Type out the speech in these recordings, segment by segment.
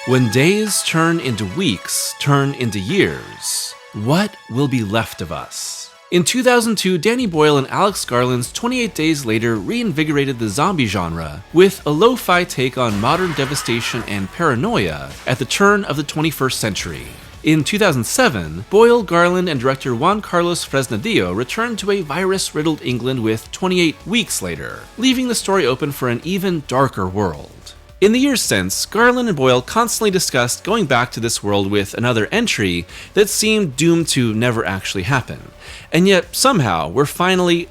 When days turn into weeks, turn into years, what will be left of us? In 2002, Danny Boyle and Alex Garland's 28 Days Later reinvigorated the zombie genre with a lo-fi take on modern devastation and paranoia at the turn of the 21st century. In 2007, Boyle, Garland, and director Juan Carlos Fresnadillo returned to a virus-riddled England with 28 Weeks Later, leaving the story open for an even darker world. In the years since, Garland and Boyle constantly discussed going back to this world with another entry that seemed doomed to never actually happen. And yet, somehow, we're finally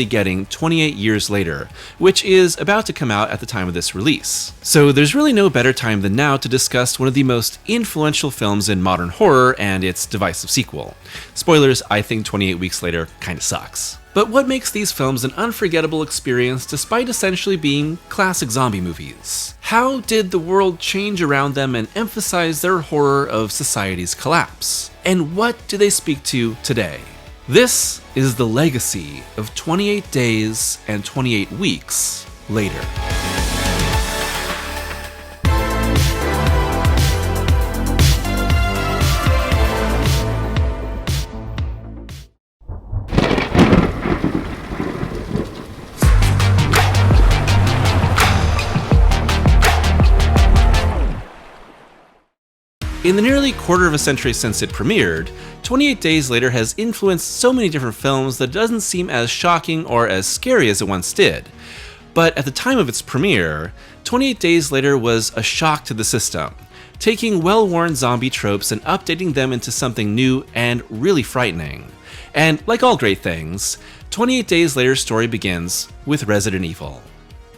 getting 28 years later, which is about to come out at the time of this release. So there's really no better time than now to discuss one of the most influential films in modern horror and its divisive sequel. Spoilers, I think 28 Weeks Later kinda sucks. But what makes these films an unforgettable experience despite essentially being classic zombie movies? How did the world change around them and emphasize their horror of society's collapse? And what do they speak to today? This is the legacy of 28 Days and 28 Weeks Later. In the nearly quarter of a century since it premiered, 28 Days Later has influenced so many different films that it doesn't seem as shocking or as scary as it once did. But at the time of its premiere, 28 Days Later was a shock to the system, taking well-worn zombie tropes and updating them into something new and really frightening. And like all great things, 28 Days Later's story begins with Resident Evil.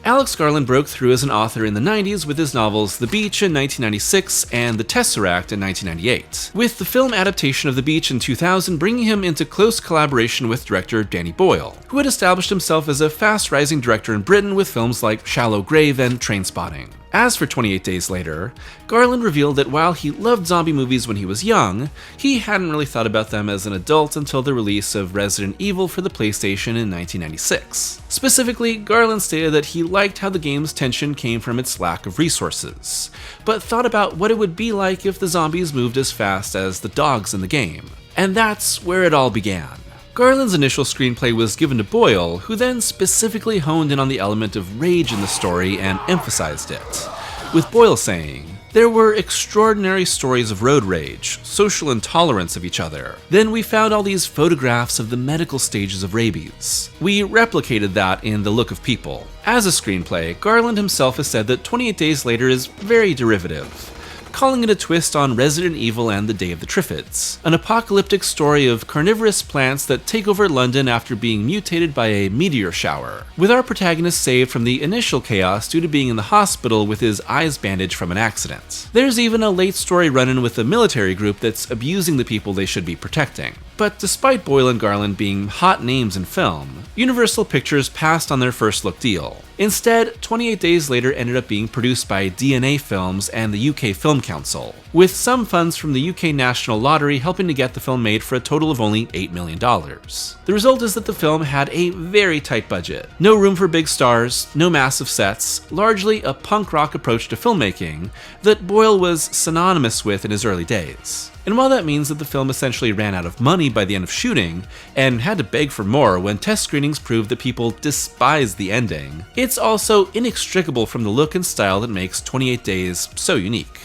Alex Garland broke through as an author in the 90s with his novels The Beach in 1996 and The Tesseract in 1998, with the film adaptation of The Beach in 2000 bringing him into close collaboration with director Danny Boyle, who had established himself as a fast-rising director in Britain with films like Shallow Grave and Trainspotting. As for 28 Days Later, Garland revealed that while he loved zombie movies when he was young, he hadn't really thought about them as an adult until the release of Resident Evil for the PlayStation in 1996. Specifically, Garland stated that he liked how the game's tension came from its lack of resources, but thought about what it would be like if the zombies moved as fast as the dogs in the game. And that's where it all began. Garland's initial screenplay was given to Boyle, who then specifically honed in on the element of rage in the story and emphasized it, with Boyle saying, "There were extraordinary stories of road rage, social intolerance of each other. Then we found all these photographs of the medical stages of rabies. We replicated that in The Look of People." As a screenplay, Garland himself has said that 28 Days Later is very derivative, calling it a twist on Resident Evil and the Day of the Triffids, an apocalyptic story of carnivorous plants that take over London after being mutated by a meteor shower, with our protagonist saved from the initial chaos due to being in the hospital with his eyes bandaged from an accident. There's even a late story run-in with a military group that's abusing the people they should be protecting. But despite Boyle and Garland being hot names in film, Universal Pictures passed on their first look deal. Instead, 28 Days Later ended up being produced by DNA Films and the UK Film Council, with some funds from the UK National Lottery helping to get the film made for a total of only $8 million. The result is that the film had a very tight budget, no room for big stars, no massive sets, largely a punk rock approach to filmmaking that Boyle was synonymous with in his early days. And while that means that the film essentially ran out of money by the end of shooting, and had to beg for more when test screenings proved that people despised the ending, it's also inextricable from the look and style that makes 28 Days so unique.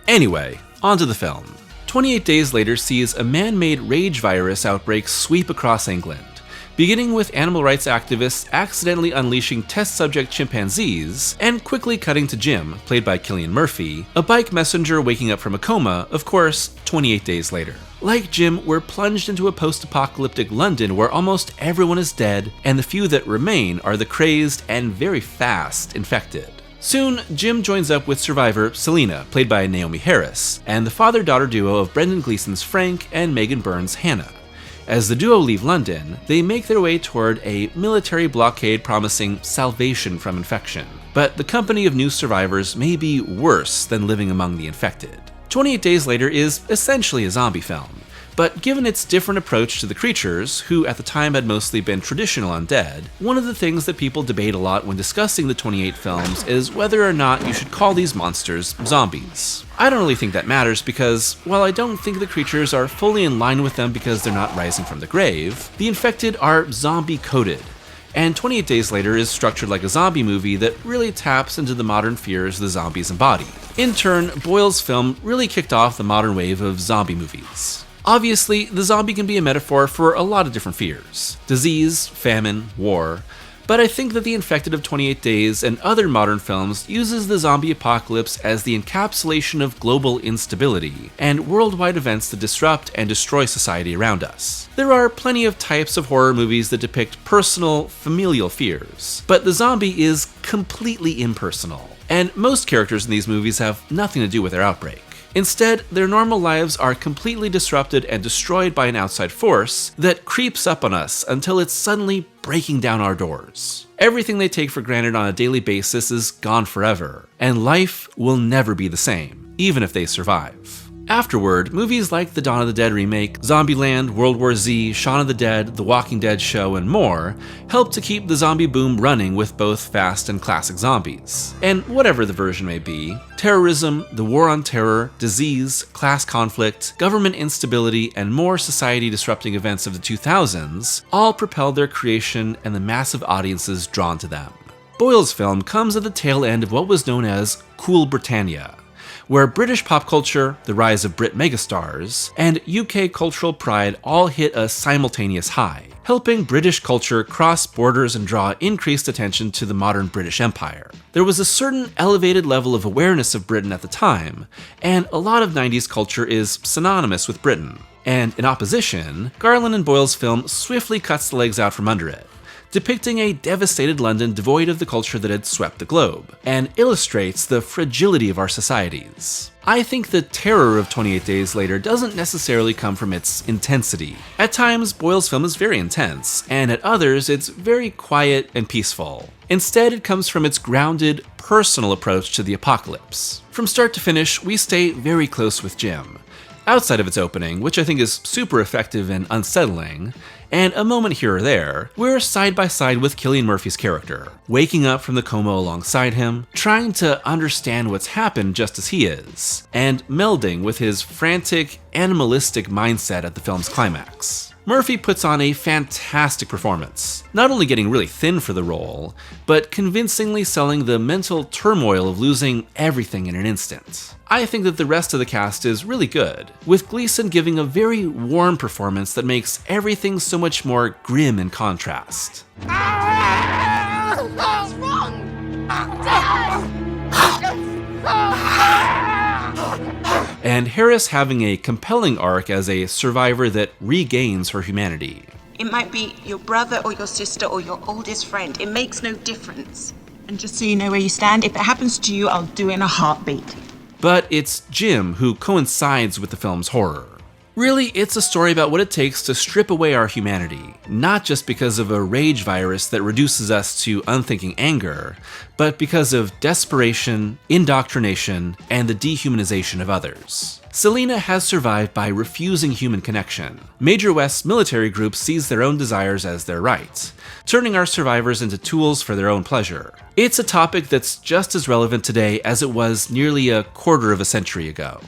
Anyway, onto the film. 28 Days Later sees a man-made rage virus outbreak sweep across England, beginning with animal rights activists accidentally unleashing test subject chimpanzees, and quickly cutting to Jim, played by Cillian Murphy, a bike messenger waking up from a coma, of course, 28 days later. Like Jim, we're plunged into a post-apocalyptic London where almost everyone is dead, and the few that remain are the crazed and very fast infected. Soon, Jim joins up with survivor Selena, played by Naomi Harris, and the father-daughter duo of Brendan Gleeson's Frank and Megan Byrne's Hannah. As the duo leave London, they make their way toward a military blockade promising salvation from infection. But the company of new survivors may be worse than living among the infected. 28 Days Later is essentially a zombie film, But given its different approach to the creatures, who at the time had mostly been traditional undead, one of the things that people debate a lot when discussing the 28 films is whether or not you should call these monsters zombies. I don't really think that matters because, while I don't think the creatures are fully in line with them because they're not rising from the grave, the infected are zombie-coded. And 28 Days Later is structured like a zombie movie that really taps into the modern fears the zombies embody. In turn, Boyle's film really kicked off the modern wave of zombie movies. Obviously, the zombie can be a metaphor for a lot of different fears: disease, famine, war. But I think that The Infected of 28 Days and other modern films uses the zombie apocalypse as the encapsulation of global instability and worldwide events that disrupt and destroy society around us. There are plenty of types of horror movies that depict personal, familial fears, but the zombie is completely impersonal, and most characters in these movies have nothing to do with their outbreak. Instead, their normal lives are completely disrupted and destroyed by an outside force that creeps up on us until it's suddenly breaking down our doors. Everything they take for granted on a daily basis is gone forever, and life will never be the same, even if they survive. Afterward, movies like the Dawn of the Dead remake, Zombieland, World War Z, Shaun of the Dead, The Walking Dead show, and more help to keep the zombie boom running with both fast and classic zombies. And whatever the version may be, terrorism, the war on terror, disease, class conflict, government instability, and more society-disrupting events of the 2000s all propelled their creation and the massive audiences drawn to them. Boyle's film comes at the tail end of what was known as Cool Britannia, where British pop culture, the rise of Brit megastars, and UK cultural pride all hit a simultaneous high, helping British culture cross borders and draw increased attention to the modern British Empire. There was a certain elevated level of awareness of Britain at the time, and a lot of 90s culture is synonymous with Britain. And in opposition, Garland and Boyle's film swiftly cuts the legs out from under it, depicting a devastated London devoid of the culture that had swept the globe, and illustrates the fragility of our societies. I think the terror of 28 Days Later doesn't necessarily come from its intensity. At times, Boyle's film is very intense, and at others, it's very quiet and peaceful. Instead, it comes from its grounded, personal approach to the apocalypse. From start to finish, we stay very close with Jim. Outside of its opening, which I think is super effective and unsettling, and a moment here or there, we're side by side with Cillian Murphy's character, waking up from the coma alongside him, trying to understand what's happened just as he is, and melding with his frantic, animalistic mindset at the film's climax. Murphy puts on a fantastic performance, not only getting really thin for the role, but convincingly selling the mental turmoil of losing everything in an instant. I think that the rest of the cast is really good, with Gleeson giving a very warm performance that makes everything so much more grim in contrast. What's wrong? Dad! And Harris having a compelling arc as a survivor that regains her humanity. It might be your brother or your sister or your oldest friend. It makes no difference. And just so you know where you stand, if it happens to you, I'll do it in a heartbeat. But it's Jim who coincides with the film's horror. Really, it's a story about what it takes to strip away our humanity, not just because of a rage virus that reduces us to unthinking anger, but because of desperation, indoctrination, and the dehumanization of others. Selena has survived by refusing human connection. Major West's military groups seize their own desires as their right, turning our survivors into tools for their own pleasure. It's a topic that's just as relevant today as it was nearly a quarter of a century ago.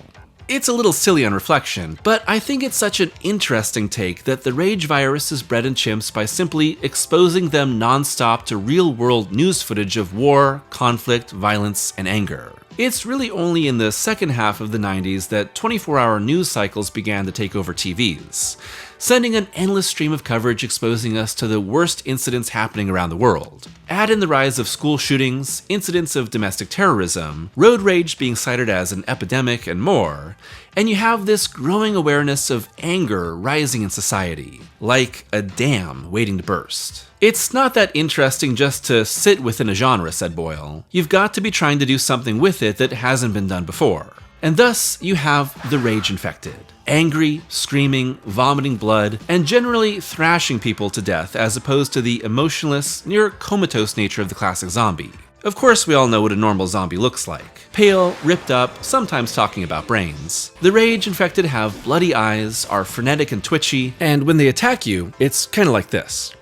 It's a little silly on reflection, but I think it's such an interesting take that the rage virus is bred in chimps by simply exposing them non-stop to real-world news footage of war, conflict, violence, and anger. It's really only in the second half of the 90s that 24-hour news cycles began to take over TVs, sending an endless stream of coverage exposing us to the worst incidents happening around the world. Add in the rise of school shootings, incidents of domestic terrorism, road rage being cited as an epidemic, and more, and you have this growing awareness of anger rising in society, like a dam waiting to burst. It's not that interesting just to sit within a genre, said Boyle. You've got to be trying to do something with it that hasn't been done before. And thus, you have the rage infected. Angry, screaming, vomiting blood, and generally thrashing people to death as opposed to the emotionless, near comatose nature of the classic zombie. Of course, we all know what a normal zombie looks like. Pale, ripped up, sometimes talking about brains. The rage-infected have bloody eyes, are frenetic and twitchy, and when they attack you, it's kinda like this.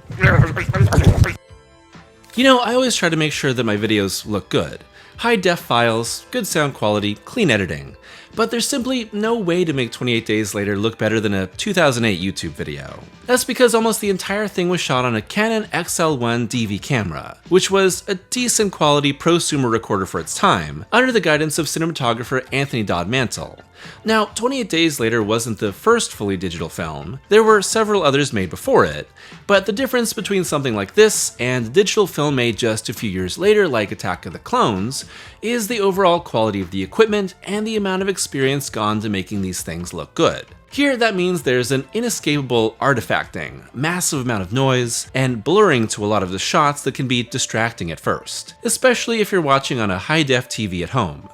You know, I always try to make sure that my videos look good. High-def files, good sound quality, clean editing. But there's simply no way to make 28 Days Later look better than a 2008 YouTube video. That's because almost the entire thing was shot on a Canon XL1 DV camera, which was a decent quality prosumer recorder for its time, under the guidance of cinematographer Anthony Dodd Mantle. Now, 28 Days Later wasn't the first fully digital film. There were several others made before it, but the difference between something like this and a digital film made just a few years later like Attack of the Clones is the overall quality of the equipment and the amount of experience gone to making these things look good. Here, that means there's an inescapable artifacting, massive amount of noise, and blurring to a lot of the shots that can be distracting at first, especially if you're watching on a high-def TV at home.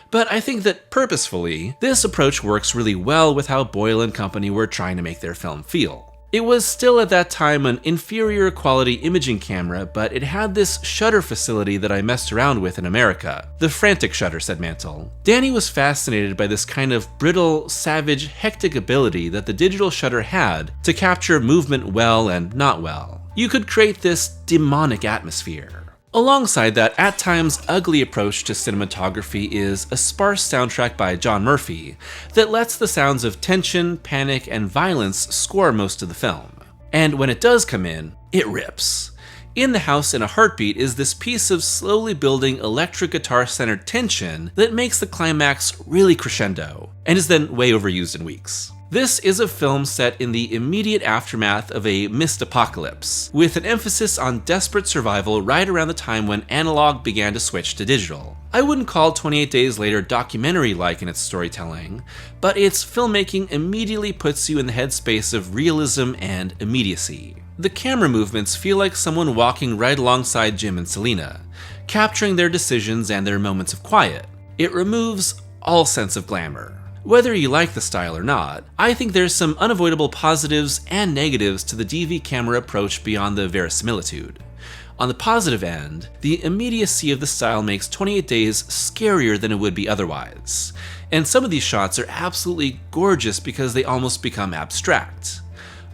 But I think that purposefully, this approach works really well with how Boyle and company were trying to make their film feel. It was still at that time an inferior quality imaging camera, but it had this shutter facility that I messed around with in America. The frantic shutter, said Mantle. Danny was fascinated by this kind of brittle, savage, hectic ability that the digital shutter had to capture movement well and not well. You could create this demonic atmosphere. Alongside that, at times ugly approach to cinematography is a sparse soundtrack by John Murphy that lets the sounds of tension, panic, and violence score most of the film. And when it does come in, it rips. In the House in a Heartbeat is this piece of slowly building electric guitar-centered tension that makes the climax really crescendo, and is then way overused in weeks. This is a film set in the immediate aftermath of a mist apocalypse, with an emphasis on desperate survival right around the time when analog began to switch to digital. I wouldn't call 28 Days Later documentary-like in its storytelling, but its filmmaking immediately puts you in the headspace of realism and immediacy. The camera movements feel like someone walking right alongside Jim and Selena, capturing their decisions and their moments of quiet. It removes all sense of glamour. Whether you like the style or not, I think there's some unavoidable positives and negatives to the DV camera approach beyond the verisimilitude. On the positive end, the immediacy of the style makes 28 Days scarier than it would be otherwise, and some of these shots are absolutely gorgeous because they almost become abstract.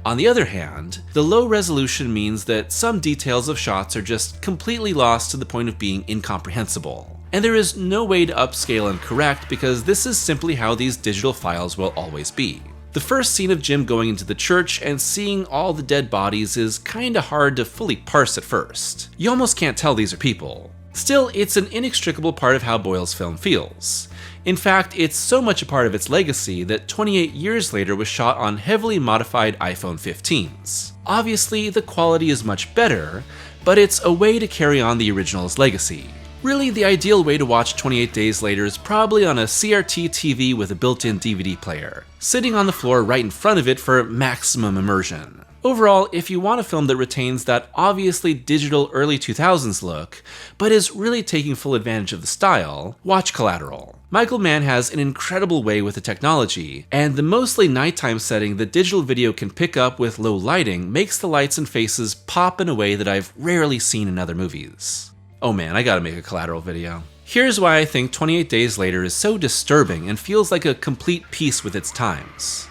On the other hand, the low resolution means that some details of shots are just completely lost to the point of being incomprehensible. And there is no way to upscale and correct because this is simply how these digital files will always be. The first scene of Jim going into the church and seeing all the dead bodies is kinda hard to fully parse at first. You almost can't tell these are people. Still, it's an inextricable part of how Boyle's film feels. In fact, it's so much a part of its legacy that 28 years later was shot on heavily modified iPhone 15s. Obviously, the quality is much better, but it's a way to carry on the original's legacy. Really, the ideal way to watch 28 Days Later is probably on a CRT TV with a built-in DVD player, sitting on the floor right in front of it for maximum immersion. Overall, if you want a film that retains that obviously digital early 2000s look, but is really taking full advantage of the style, watch Collateral. Michael Mann has an incredible way with the technology, and the mostly nighttime setting that digital video can pick up with low lighting makes the lights and faces pop in a way that I've rarely seen in other movies. Oh man, I gotta make a Collateral video. Here's why I think 28 Days Later is so disturbing and feels like a complete piece with its times.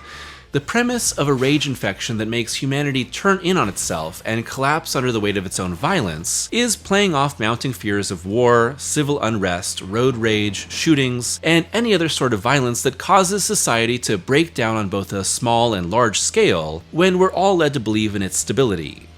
The premise of a rage infection that makes humanity turn in on itself and collapse under the weight of its own violence is playing off mounting fears of war, civil unrest, road rage, shootings, and any other sort of violence that causes society to break down on both a small and large scale when we're all led to believe in its stability.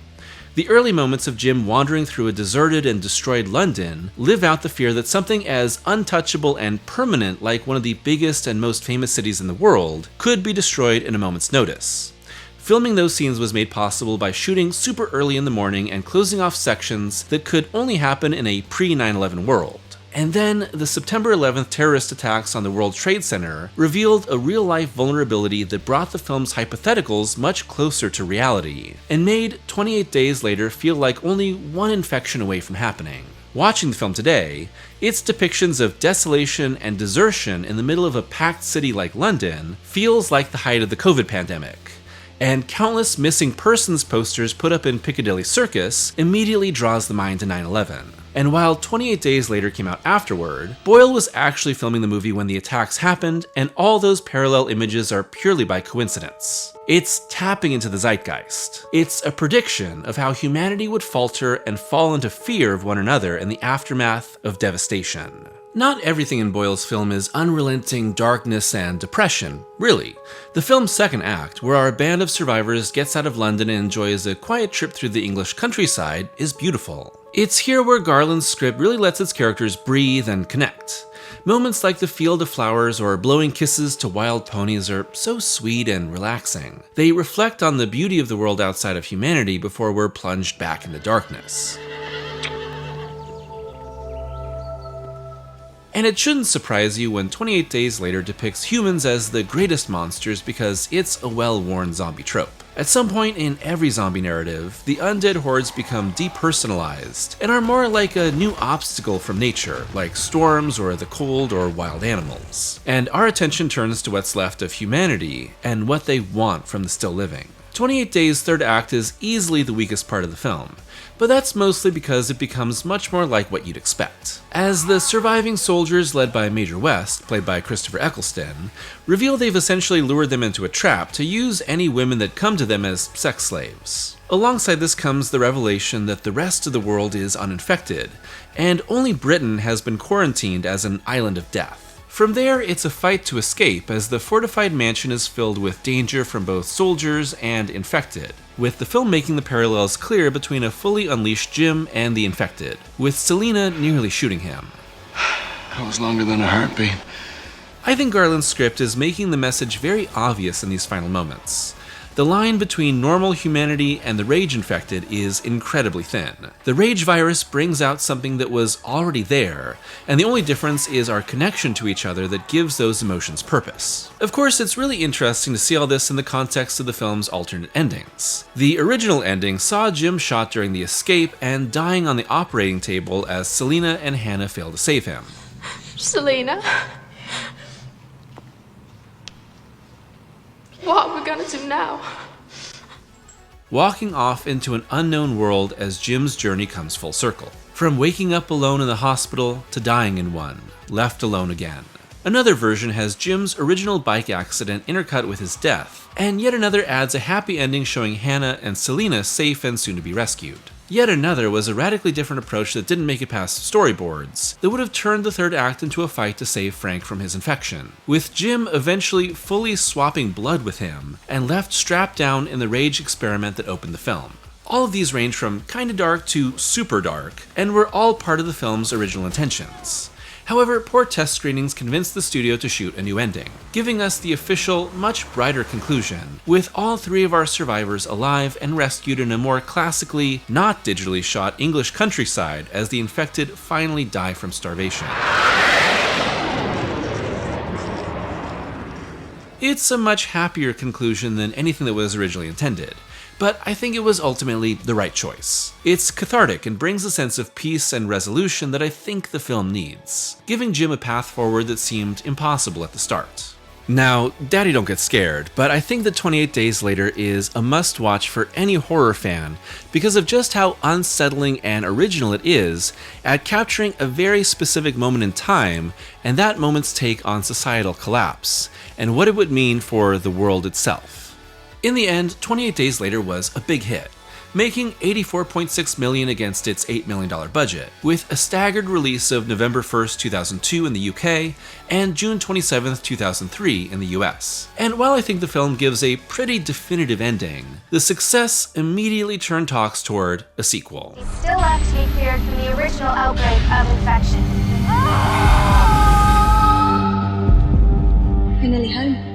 The early moments of Jim wandering through a deserted and destroyed London live out the fear that something as untouchable and permanent like one of the biggest and most famous cities in the world could be destroyed in a moment's notice. Filming those scenes was made possible by shooting super early in the morning and closing off sections that could only happen in a pre-9/11 world. And then, the September 11th terrorist attacks on the World Trade Center revealed a real-life vulnerability that brought the film's hypotheticals much closer to reality, and made 28 Days Later feel like only one infection away from happening. Watching the film today, its depictions of desolation and desertion in the middle of a packed city like London feels like the height of the COVID pandemic. And countless missing persons posters put up in Piccadilly Circus immediately draws the mind to 9/11. And while 28 Days Later came out afterward, Boyle was actually filming the movie when the attacks happened, and all those parallel images are purely by coincidence. It's tapping into the zeitgeist. It's a prediction of how humanity would falter and fall into fear of one another in the aftermath of devastation. Not everything in Boyle's film is unrelenting darkness and depression, really. The film's second act, where our band of survivors gets out of London and enjoys a quiet trip through the English countryside, is beautiful. It's here where Garland's script really lets its characters breathe and connect. Moments like the field of flowers or blowing kisses to wild ponies are so sweet and relaxing. They reflect on the beauty of the world outside of humanity before we're plunged back into darkness. And it shouldn't surprise you when 28 Days Later depicts humans as the greatest monsters, because it's a well-worn zombie trope. At some point in every zombie narrative, the undead hordes become depersonalized and are more like a new obstacle from nature, like storms or the cold or wild animals. And our attention turns to what's left of humanity and what they want from the still living. 28 Days' third act is easily the weakest part of the film, but that's mostly because it becomes much more like what you'd expect. As the surviving soldiers, led by Major West, played by Christopher Eccleston, reveal they've essentially lured them into a trap to use any women that come to them as sex slaves. Alongside this comes the revelation that the rest of the world is uninfected, and only Britain has been quarantined as an island of death. From there, it's a fight to escape, as the fortified mansion is filled with danger from both soldiers and infected, with the film making the parallels clear between a fully unleashed Jim and the infected, with Selina nearly shooting him. That was longer than a heartbeat. I think Garland's script is making the message very obvious in these final moments. The line between normal humanity and the rage infected is incredibly thin. The rage virus brings out something that was already there, and the only difference is our connection to each other that gives those emotions purpose. Of course, it's really interesting to see all this in the context of the film's alternate endings. The original ending saw Jim shot during the escape and dying on the operating table as Selina and Hannah fail to save him. Selina? What are we gonna do now? Walking off into an unknown world as Jim's journey comes full circle. From waking up alone in the hospital to dying in one, left alone again. Another version has Jim's original bike accident intercut with his death, and yet another adds a happy ending showing Hannah and Selina safe and soon to be rescued. Yet another was a radically different approach that didn't make it past storyboards, that would have turned the third act into a fight to save Frank from his infection, with Jim eventually fully swapping blood with him, and left strapped down in the rage experiment that opened the film. All of these range from kinda dark to super dark, and were all part of the film's original intentions. However, poor test screenings convinced the studio to shoot a new ending, giving us the official, much brighter conclusion, with all three of our survivors alive and rescued in a more classically, not digitally shot English countryside as the infected finally die from starvation. It's a much happier conclusion than anything that was originally intended, but I think it was ultimately the right choice. It's cathartic and brings a sense of peace and resolution that I think the film needs, giving Jim a path forward that seemed impossible at the start. Now, Daddy don't get scared, but I think that 28 Days Later is a must-watch for any horror fan because of just how unsettling and original it is at capturing a very specific moment in time and that moment's take on societal collapse, and what it would mean for the world itself. In the end, 28 Days Later was a big hit, making $84.6 million against its $8 million budget, with a staggered release of November 1st, 2002 in the UK and June 27th, 2003 in the US. And while I think the film gives a pretty definitive ending, the success immediately turned talks toward a sequel. He's still left to be cleared from the original outbreak of infection. We're nearly home.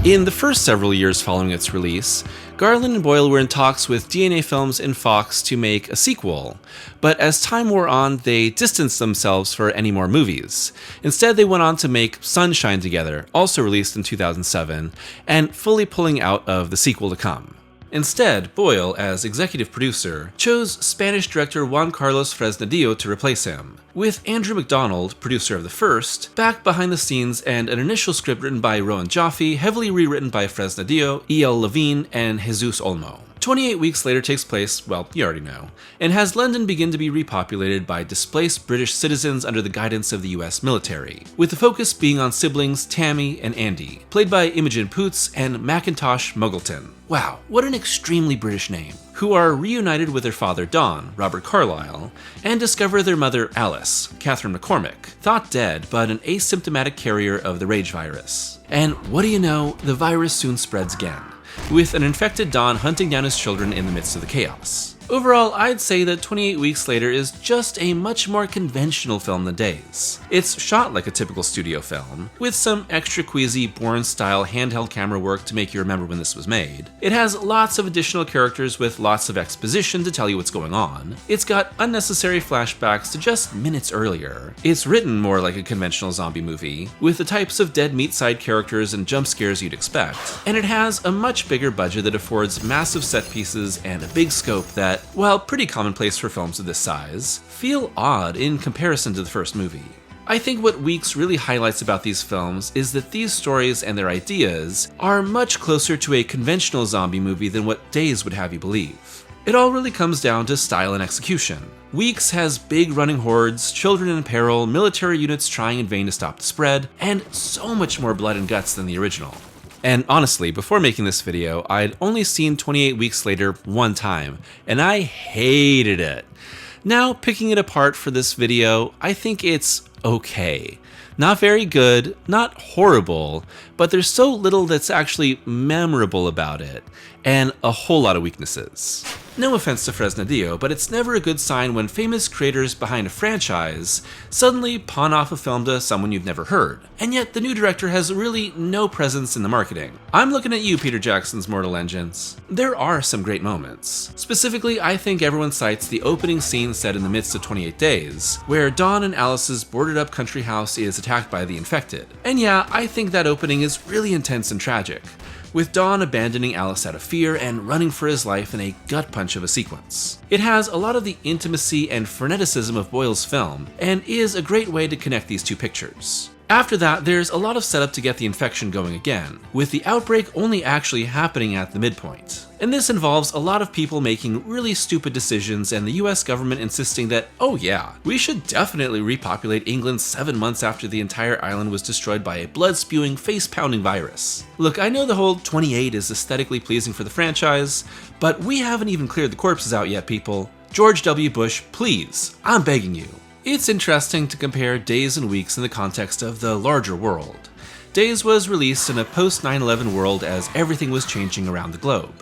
In the first several years following its release, Garland and Boyle were in talks with DNA Films and Fox to make a sequel, but as time wore on, they distanced themselves for any more movies. Instead, they went on to make Sunshine together, also released in 2007, and fully pulling out of the sequel to come. Instead, Boyle, as executive producer, chose Spanish director Juan Carlos Fresnadillo to replace him, with Andrew McDonald, producer of the first, back behind the scenes and an initial script written by Rowan Joffe, heavily rewritten by Fresnadillo, E.L. Levine, and Jesus Olmo. 28 Weeks Later takes place, well, you already know, and has London begin to be repopulated by displaced British citizens under the guidance of the US military, with the focus being on siblings Tammy and Andy, played by Imogen Poots and Macintosh Muggleton. Wow, what an extremely British name. Who are reunited with their father Don, Robert Carlyle, and discover their mother Alice, Catherine McCormick, thought dead but an asymptomatic carrier of the rage virus. And what do you know, the virus soon spreads again, with an infected Don hunting down his children in the midst of the chaos. Overall, I'd say that 28 Weeks Later is just a much more conventional film than Days. It's shot like a typical studio film, with some extra queasy Bourne-style handheld camera work to make you remember when this was made. It has lots of additional characters with lots of exposition to tell you what's going on. It's got unnecessary flashbacks to just minutes earlier. It's written more like a conventional zombie movie, with the types of dead meat side characters and jump scares you'd expect. And it has a much bigger budget that affords massive set pieces and a big scope that, while pretty commonplace for films of this size, feel odd in comparison to the first movie. I think what Weeks really highlights about these films is that these stories and their ideas are much closer to a conventional zombie movie than what Days would have you believe. It all really comes down to style and execution. Weeks has big running hordes, children in peril, military units trying in vain to stop the spread, and so much more blood and guts than the original. And honestly, before making this video, I'd only seen 28 Weeks Later one time, and I hated it. Now, picking it apart for this video, I think it's okay. Not very good, not horrible, but there's so little that's actually memorable about it, and a whole lot of weaknesses. No offense to Fresnadillo, but it's never a good sign when famous creators behind a franchise suddenly pawn off a film to someone you've never heard, and yet the new director has really no presence in the marketing. I'm looking at you, Peter Jackson's Mortal Engines. There are some great moments. Specifically, I think everyone cites the opening scene set in the midst of 28 Days, where Dawn and Alice's boarded up country house is attacked by the infected. And yeah, I think that opening is really intense and tragic, with Don abandoning Alice out of fear and running for his life in a gut punch of a sequence. It has a lot of the intimacy and freneticism of Boyle's film, and is a great way to connect these two pictures. After that, there's a lot of setup to get the infection going again, with the outbreak only actually happening at the midpoint. And this involves a lot of people making really stupid decisions and the US government insisting that, oh yeah, we should definitely repopulate England 7 months after the entire island was destroyed by a blood-spewing, face-pounding virus. Look, I know the whole 28 is aesthetically pleasing for the franchise, but we haven't even cleared the corpses out yet, people. George W. Bush, please, I'm begging you. It's interesting to compare Days and Weeks in the context of the larger world. Days was released in a post-9/11 world as everything was changing around the globe.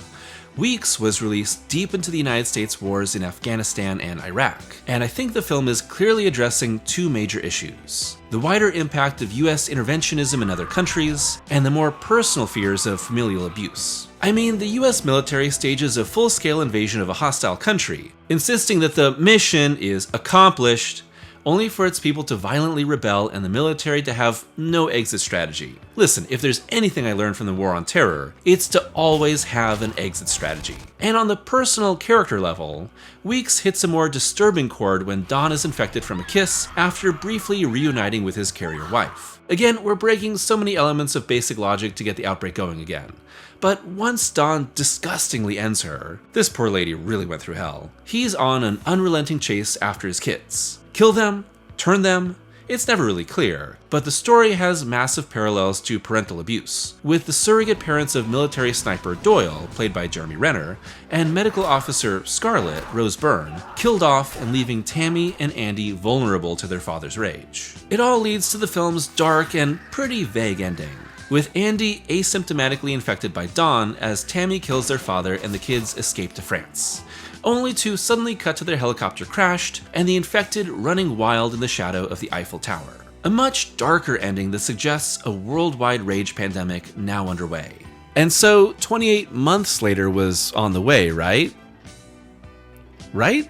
Weeks was released deep into the United States wars in Afghanistan and Iraq, and I think the film is clearly addressing two major issues: the wider impact of US interventionism in other countries, and the more personal fears of familial abuse. I mean, the US military stages a full-scale invasion of a hostile country, insisting that the mission is accomplished, only for its people to violently rebel and the military to have no exit strategy. Listen, if there's anything I learned from the War on Terror, it's to always have an exit strategy. And on the personal character level, Weeks hits a more disturbing chord when Don is infected from a kiss after briefly reuniting with his carrier wife. Again, we're breaking so many elements of basic logic to get the outbreak going again. But once Don disgustingly ends her, this poor lady really went through hell. He's on an unrelenting chase after his kids. Kill them? Turn them? It's never really clear, but the story has massive parallels to parental abuse, with the surrogate parents of military sniper Doyle, played by Jeremy Renner, and medical officer Scarlett, Rose Byrne, killed off and leaving Tammy and Andy vulnerable to their father's rage. It all leads to the film's dark and pretty vague ending, with Andy asymptomatically infected by Dawn as Tammy kills their father and the kids escape to France, only to suddenly cut to their helicopter crashed and the infected running wild in the shadow of the Eiffel Tower. A much darker ending that suggests a worldwide rage pandemic now underway. And so 28 months later was on the way, right? Right?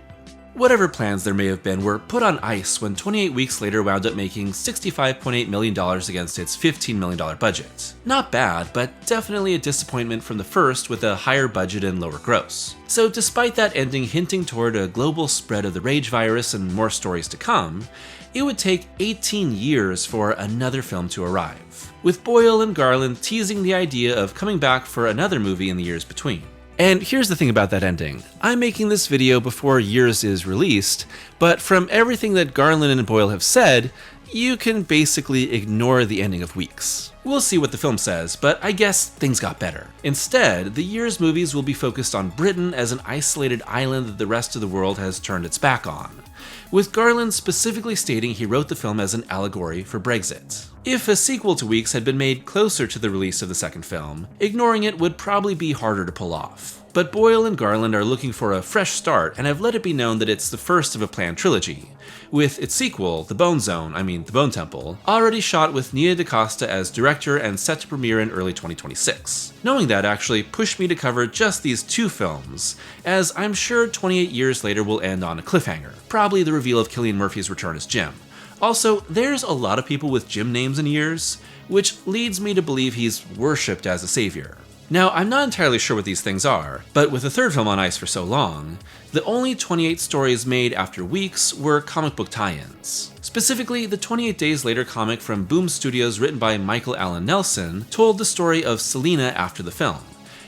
Whatever plans there may have been were put on ice when 28 Weeks Later wound up making $65.8 million against its $15 million budget. Not bad, but definitely a disappointment from the first with a higher budget and lower gross. So despite that ending hinting toward a global spread of the rage virus and more stories to come, it would take 18 years for another film to arrive, with Boyle and Garland teasing the idea of coming back for another movie in the years between. And here's the thing about that ending. I'm making this video before Years is released, but from everything that Garland and Boyle have said, you can basically ignore the ending of Weeks. We'll see what the film says, but I guess things got better. Instead, the Years movies will be focused on Britain as an isolated island that the rest of the world has turned its back on, with Garland specifically stating he wrote the film as an allegory for Brexit. If a sequel to Weeks had been made closer to the release of the second film, ignoring it would probably be harder to pull off. But Boyle and Garland are looking for a fresh start and have let it be known that it's the first of a planned trilogy, with its sequel, The Bone Temple, already shot with Nia DaCosta as director and set to premiere in early 2026. Knowing that actually pushed me to cover just these two films, as I'm sure 28 Years Later will end on a cliffhanger, probably the reveal of Cillian Murphy's return as Jim. Also, there's a lot of people with Jim names in Years, which leads me to believe he's worshipped as a savior. Now, I'm not entirely sure what these things are, but with the third film on ice for so long, the only 28 stories made after Weeks were comic book tie-ins. Specifically, the 28 Days Later comic from Boom Studios written by Michael Allen Nelson told the story of Selina after the film,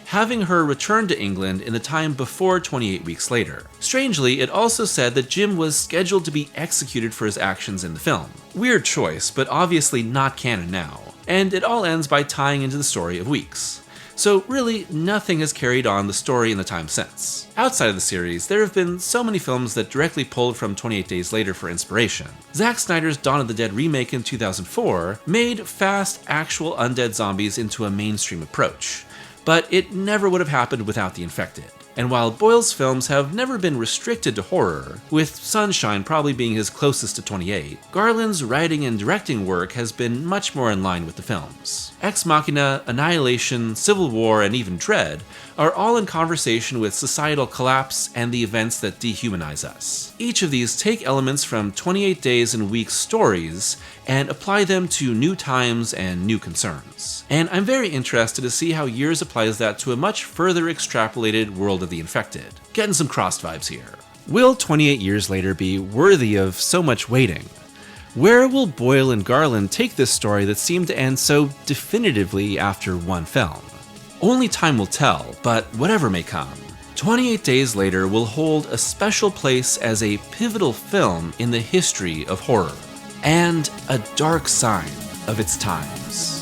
having her return to England in the time before 28 Weeks Later. Strangely, it also said that Jim was scheduled to be executed for his actions in the film. Weird choice, but obviously not canon now. And it all ends by tying into the story of Weeks. So really, nothing has carried on the story in the time since. Outside of the series, there have been so many films that directly pulled from 28 Days Later for inspiration. Zack Snyder's Dawn of the Dead remake in 2004 made fast, actual undead zombies into a mainstream approach, but it never would have happened without the infected. And while Boyle's films have never been restricted to horror, with Sunshine probably being his closest to 28, Garland's writing and directing work has been much more in line with the films. Ex Machina, Annihilation, Civil War, and even Dread are all in conversation with societal collapse and the events that dehumanize us. Each of these take elements from 28 Days and Weeks stories and apply them to new times and new concerns. And I'm very interested to see how Years applies that to a much further extrapolated world of the infected. Getting some crossed vibes here. Will 28 Years Later be worthy of so much waiting? Where will Boyle and Garland take this story that seemed to end so definitively after one film? Only time will tell, but whatever may come, 28 Days Later will hold a special place as a pivotal film in the history of horror, and a dark sign of its times.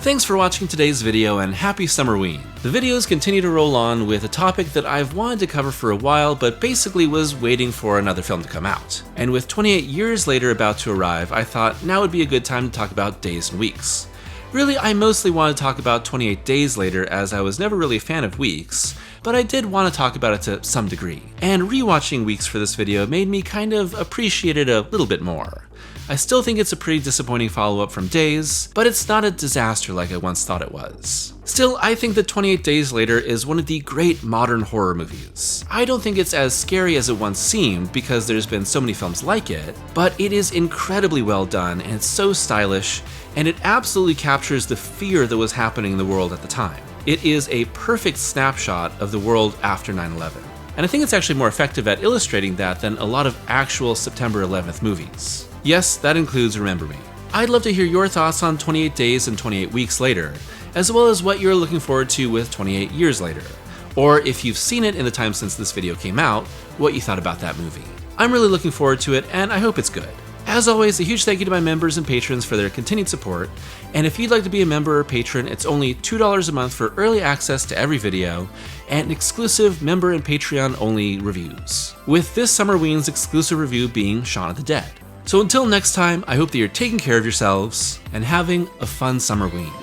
Thanks for watching today's video and happy Summerween. The videos continue to roll on with a topic that I've wanted to cover for a while but basically was waiting for another film to come out. And with 28 Years Later about to arrive, I thought now would be a good time to talk about Days and Weeks. Really, I mostly want to talk about 28 Days Later as I was never really a fan of Weeks, but I did want to talk about it to some degree. And rewatching Weeks for this video made me kind of appreciate it a little bit more. I still think it's a pretty disappointing follow-up from Days, but it's not a disaster like I once thought it was. Still, I think that 28 Days Later is one of the great modern horror movies. I don't think it's as scary as it once seemed because there's been so many films like it, but it is incredibly well done and it's so stylish, and it absolutely captures the fear that was happening in the world at the time. It is a perfect snapshot of the world after 9/11. And I think it's actually more effective at illustrating that than a lot of actual September 11th movies. Yes, that includes Remember Me. I'd love to hear your thoughts on 28 Days and 28 Weeks Later, as well as what you're looking forward to with 28 Years Later, or if you've seen it in the time since this video came out, what you thought about that movie. I'm really looking forward to it, and I hope it's good. As always, a huge thank you to my members and patrons for their continued support, and if you'd like to be a member or patron, it's only $2 a month for early access to every video, and exclusive member and Patreon-only reviews, with this Summerween's exclusive review being Shaun of the Dead. So until next time, I hope that you're taking care of yourselves and having a fun Summerween.